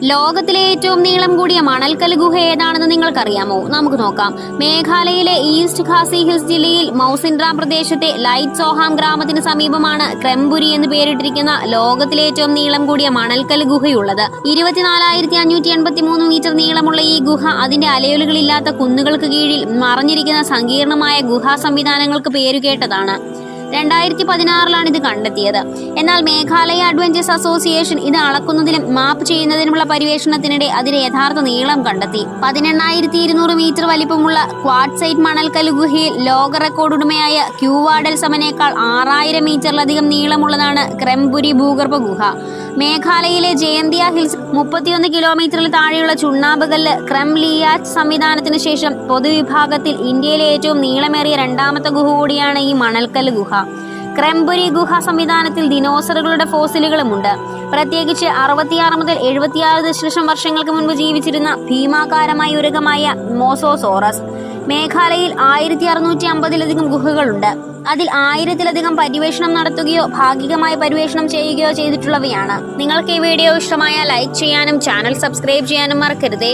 ലോകത്തിലെ ഏറ്റവും നീളം കൂടിയ മണൽക്കല്ല് ഗുഹ ഏതാണെന്ന് നിങ്ങൾക്കറിയാമോ? നമുക്ക് നോക്കാം. മേഘാലയയിലെ ഈസ്റ്റ് ഖാസി ഹിൽസ് ജില്ലയിൽ മൗസിൻഡ്രാം പ്രദേശത്തെ ലൈറ്റ് സോഹാം ഗ്രാമത്തിന് സമീപമാണ് ക്രെംബുരി എന്ന് പേരിട്ടിരിക്കുന്ന ലോകത്തിലെ ഏറ്റവും നീളം കൂടിയ മണൽക്കല്ല് ഗുഹയുള്ളത്. 24,583 മീറ്റർ നീളമുള്ള ഈ ഗുഹ അതിന്റെ അലയൊലികളില്ലാത്ത കുന്നുകൾക്ക് കീഴിൽ മറഞ്ഞിരിക്കുന്ന സങ്കീർണമായ ഗുഹാ സംവിധാനങ്ങൾക്ക് പേരുകേട്ടതാണ്. 2016 ഇത് കണ്ടെത്തിയത്. എന്നാൽ മേഘാലയ അഡ്വഞ്ചേഴ്സ് അസോസിയേഷൻ ഇത് അളക്കുന്നതിനും മാപ്പ് ചെയ്യുന്നതിനുമുള്ള പര്യവേഷണത്തിനിടെ അതിന്റെ യഥാർത്ഥ നീളം കണ്ടെത്തി. 18,200 മീറ്റർ വലിപ്പമുള്ള ക്വാഡ്സൈറ്റ് മണൽക്കല്ല് ഗുഹയിൽ ലോക റെക്കോർഡ് ഉടമയായ ക്യൂവാഡൽ സമനേക്കാൾ 6,000 മീറ്ററിലധികം നീളമുള്ളതാണ് ക്രെംബുരി ഭൂഗർഭ ഗുഹ. മേഘാലയയിലെ ജയന്തിയ ഹിൽസ് 31 കിലോമീറ്ററിൽ താഴെയുള്ള ചുണ്ണാമ്പ് കല്ല് ക്രെംലിയാച്ച് സംവിധാനത്തിന് ശേഷം പൊതുവിഭാഗത്തിൽ ഇന്ത്യയിലെ ഏറ്റവും നീളമേറിയ രണ്ടാമത്തെ ഗുഹ കൂടിയാണ് ഈ മണൽക്കല്ല് ഗുഹ. ക്രെംബുരി ഗുഹ സംവിധാനത്തിൽ ദിനോസറുകളുടെ ഫോസിലുകളുമുണ്ട്. പ്രത്യേകിച്ച് 66 മുതൽ 76 ദശലക്ഷം വർഷങ്ങൾക്ക് മുൻപ് ജീവിച്ചിരുന്ന ഭീമാകാരമായ ഉരകമായ മോസോസോറസ്. മേഘാലയയിൽ 1650-ലധികം ഗുഹകളുണ്ട്. അതിൽ 1000-ലധികം പര്യവേഷണം നടത്തുകയോ ഭാഗികമായി പര്യവേഷണം ചെയ്യുകയോ ചെയ്തിട്ടുള്ളവയാണ്. നിങ്ങൾക്ക് ഈ വീഡിയോ ഇഷ്ടമായാൽ ലൈക്ക് ചെയ്യാനും ചാനൽ സബ്സ്ക്രൈബ് ചെയ്യാനും മറക്കരുതേ.